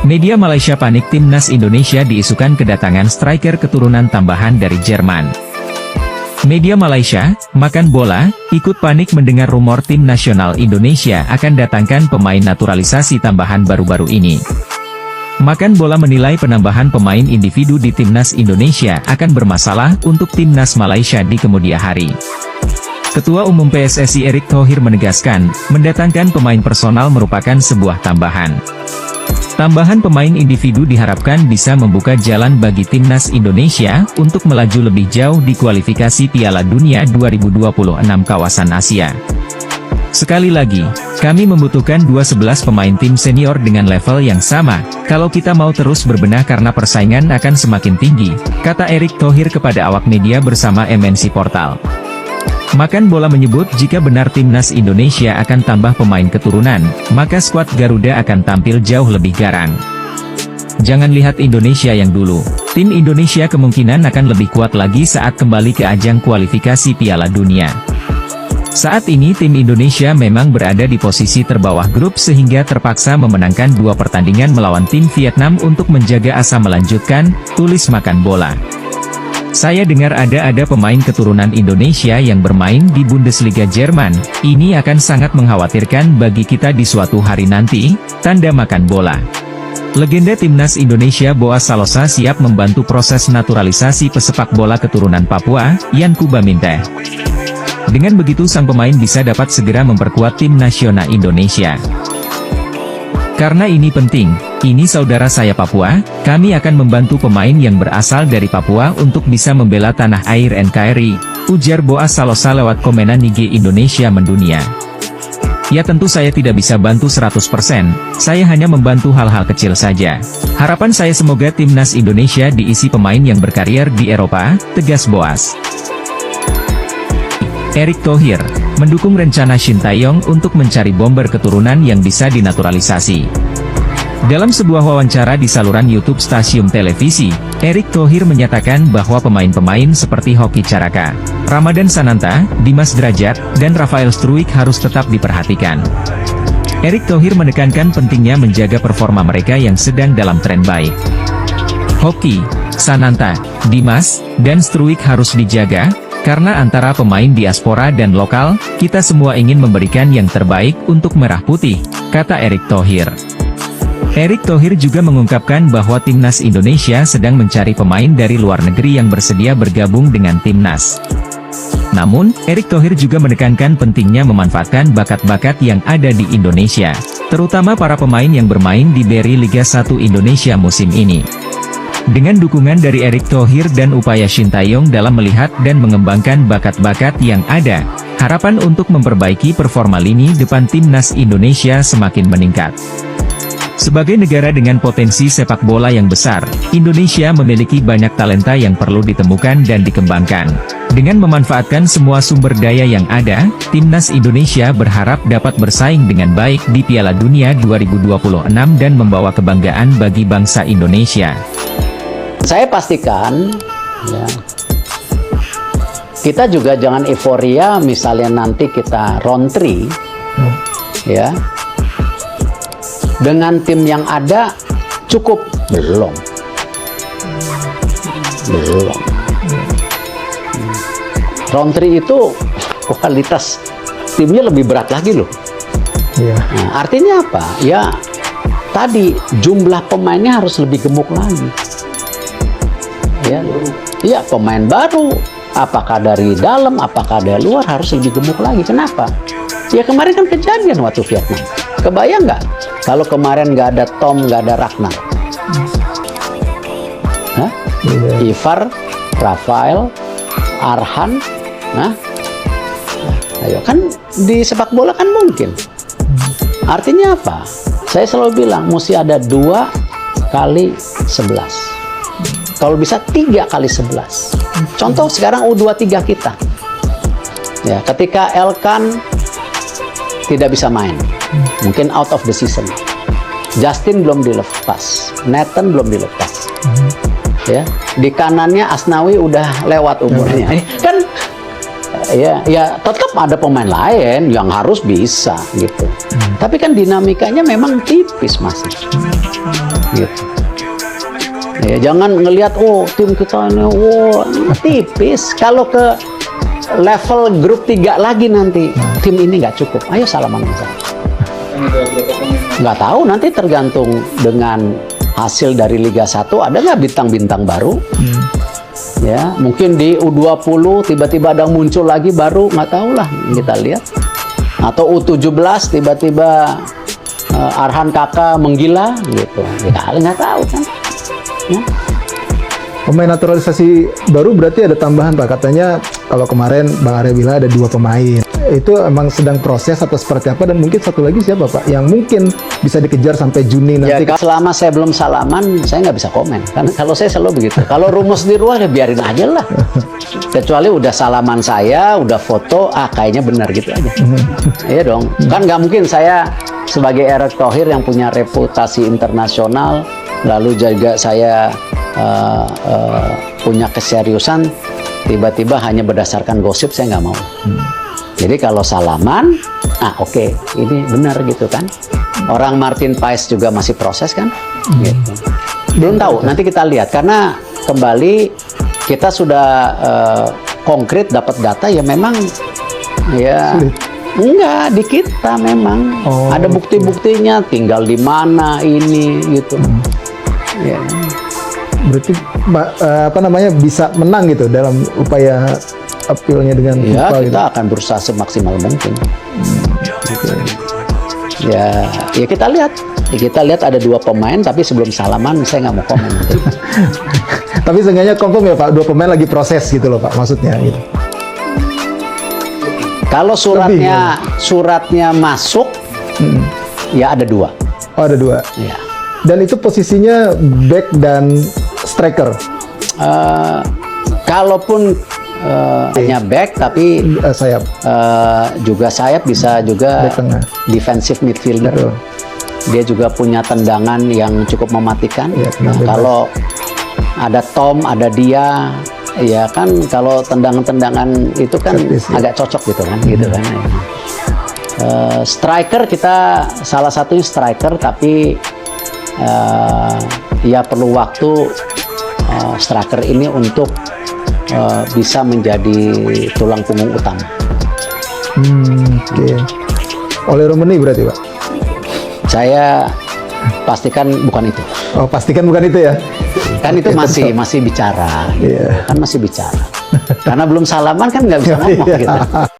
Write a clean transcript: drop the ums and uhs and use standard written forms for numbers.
Media Malaysia panik timnas Indonesia diisukan kedatangan striker keturunan tambahan dari Jerman. Media Malaysia, Makan Bola, ikut panik mendengar rumor tim nasional Indonesia akan datangkan pemain naturalisasi tambahan baru-baru ini. Makan Bola menilai penambahan pemain individu di timnas Indonesia akan bermasalah untuk timnas Malaysia di kemudian hari. Ketua Umum PSSI Erick Thohir menegaskan, mendatangkan pemain personal merupakan sebuah tambahan. Tambahan pemain individu diharapkan bisa membuka jalan bagi timnas Indonesia untuk melaju lebih jauh di kualifikasi Piala Dunia 2026 kawasan Asia. Sekali lagi, kami membutuhkan 11 pemain tim senior dengan level yang sama, kalau kita mau terus berbenah karena persaingan akan semakin tinggi, kata Erick Thohir kepada awak media bersama MNC Portal. Makan Bola menyebut jika benar timnas Indonesia akan tambah pemain keturunan, maka skuad Garuda akan tampil jauh lebih garang. Jangan lihat Indonesia yang dulu, tim Indonesia kemungkinan akan lebih kuat lagi saat kembali ke ajang kualifikasi Piala Dunia. Saat ini tim Indonesia memang berada di posisi terbawah grup sehingga terpaksa memenangkan 2 pertandingan melawan tim Vietnam untuk menjaga asa melanjutkan, tulis Makan Bola. Saya dengar ada pemain keturunan Indonesia yang bermain di Bundesliga Jerman, ini akan sangat mengkhawatirkan bagi kita di suatu hari nanti, tanda Makan Bola. Legenda timnas Indonesia Boaz Salosa siap membantu proses naturalisasi pesepak bola keturunan Papua, Yan Kubaminteh. Dengan begitu sang pemain bisa dapat segera memperkuat tim nasional Indonesia. Karena ini penting, ini saudara saya Papua, kami akan membantu pemain yang berasal dari Papua untuk bisa membela tanah air NKRI, ujar Boaz Salosa lewat komenan IG Indonesia Mendunia. Ya tentu saya tidak bisa bantu 100%, saya hanya membantu hal-hal kecil saja. Harapan saya semoga timnas Indonesia diisi pemain yang berkarier di Eropa, tegas Boaz. Erick Thohir mendukung rencana Shin Tae-yong untuk mencari bomber keturunan yang bisa dinaturalisasi. Dalam sebuah wawancara di saluran YouTube stasiun televisi, Erick Thohir menyatakan bahwa pemain-pemain seperti Hoki Caraka, Ramadan Sananta, Dimas Drajat, dan Rafael Struijk harus tetap diperhatikan. Erick Thohir menekankan pentingnya menjaga performa mereka yang sedang dalam tren baik. Hoki, Sananta, Dimas, dan Struijk harus dijaga, karena antara pemain diaspora dan lokal, kita semua ingin memberikan yang terbaik untuk Merah Putih, kata Erick Thohir. Erick Thohir juga mengungkapkan bahwa timnas Indonesia sedang mencari pemain dari luar negeri yang bersedia bergabung dengan timnas. Namun, Erick Thohir juga menekankan pentingnya memanfaatkan bakat-bakat yang ada di Indonesia, terutama para pemain yang bermain di BRI Liga 1 Indonesia musim ini. Dengan dukungan dari Erick Thohir dan upaya Shin Tae-yong dalam melihat dan mengembangkan bakat-bakat yang ada, harapan untuk memperbaiki performa lini depan timnas Indonesia semakin meningkat. Sebagai negara dengan potensi sepak bola yang besar, Indonesia memiliki banyak talenta yang perlu ditemukan dan dikembangkan. Dengan memanfaatkan semua sumber daya yang ada, timnas Indonesia berharap dapat bersaing dengan baik di Piala Dunia 2026 dan membawa kebanggaan bagi bangsa Indonesia. Saya pastikan, ya, kita juga jangan euforia misalnya nanti kita round 3, ya, dengan tim yang ada cukup, belum. Round 3 itu kualitas timnya lebih berat lagi loh. Nah, artinya apa? Ya, tadi jumlah pemainnya harus lebih gemuk lagi. Ya, pemain baru, apakah dari dalam, apakah dari luar, harus lebih gemuk lagi. Kenapa? Ya kemarin kan kejadian waktu Vietnam. Kebayang nggak? Kalau kemarin nggak ada Tom, nggak ada Ragnar. Ivar, Rafael, Arhan, ayo kan di sepak bola kan mungkin. Artinya apa? Saya selalu bilang, mesti ada 2 kali 11. Kalau bisa 3 kali 11. Contoh sekarang U23 kita. Ya, ketika Elkan tidak bisa main, mungkin out of the season. Justin belum dilepas, Nathan belum dilepas. Ya, di kanannya Asnawi udah lewat umurnya. Kan ya tetap ada pemain lain yang harus bisa gitu. Tapi kan dinamikanya memang tipis masih. Gitu. Ya, jangan ngelihat tim kita ini tipis. Kalau ke level grup 3 lagi nanti tim ini nggak cukup. Ayo salaman aja. Nggak tahu, nanti tergantung dengan hasil dari Liga 1, ada nggak bintang-bintang baru. Ya, mungkin di U20 tiba-tiba ada muncul lagi baru, nggak tahu lah, kita lihat. Atau U17 tiba-tiba Arhan Kakak menggila gitu, kita nggak tahu kan. Ya. Pemain naturalisasi baru berarti ada tambahan Pak, katanya kalau kemarin Bang Arya bilang ada 2 pemain. Itu emang sedang proses atau seperti apa, dan mungkin satu lagi siapa Pak yang mungkin bisa dikejar sampai Juni nanti? Ya, selama saya belum salaman, saya nggak bisa komen. Kan kalau saya selalu begitu. Kalau rumus di luar ya biarin aja lah. Kecuali udah salaman saya, udah foto, kayaknya benar gitu aja. Iya dong. Kan nggak mungkin saya sebagai Erick Thohir yang punya reputasi internasional, lalu juga saya punya keseriusan, tiba-tiba hanya berdasarkan gosip, saya nggak mau. Jadi kalau salaman, oke, ini benar gitu kan. Orang Martin Paes juga masih proses kan. Gitu. Belum tahu, nanti kita lihat. Karena kembali kita sudah konkret dapat data, ya memang ya sulit. Enggak, di kita memang ada bukti-buktinya, tinggal di mana ini gitu. Ya. Berarti bisa menang gitu dalam upaya appeal-nya dengan Ya, FIFA kita gitu. akan berusaha semaksimal mungkin. Ya kita lihat. Ya, kita lihat ada 2 pemain, tapi sebelum salaman saya nggak mau komen. Tapi seenggaknya confirm ya Pak, 2 pemain lagi proses gitu loh Pak, maksudnya gitu. Kalau suratnya masuk, ya ada 2. Oh, ada 2. Ya. Dan itu posisinya back dan striker. Kalaupun hanya back, tapi Sayap. juga sayap, bisa juga Back tengah. defensive midfielder. Betul. Dia juga punya tendangan yang cukup mematikan. Ya, Nah, bebas. kalau ada Tom, ada dia, ya kan kalau tendangan-tendangan itu kan Set-piece, ya. agak cocok gitu kan, gitu kan. Striker kita salah satunya striker, tapi ya perlu waktu striker ini untuk bisa menjadi tulang punggung utama. Oke. Oleh Romani berarti Pak? Saya pastikan bukan itu. Oh, pastikan bukan itu ya? Kan itu masih bicara, gitu. Iya. Kan masih bicara. Karena belum salaman kan nggak bisa ngomong gitu.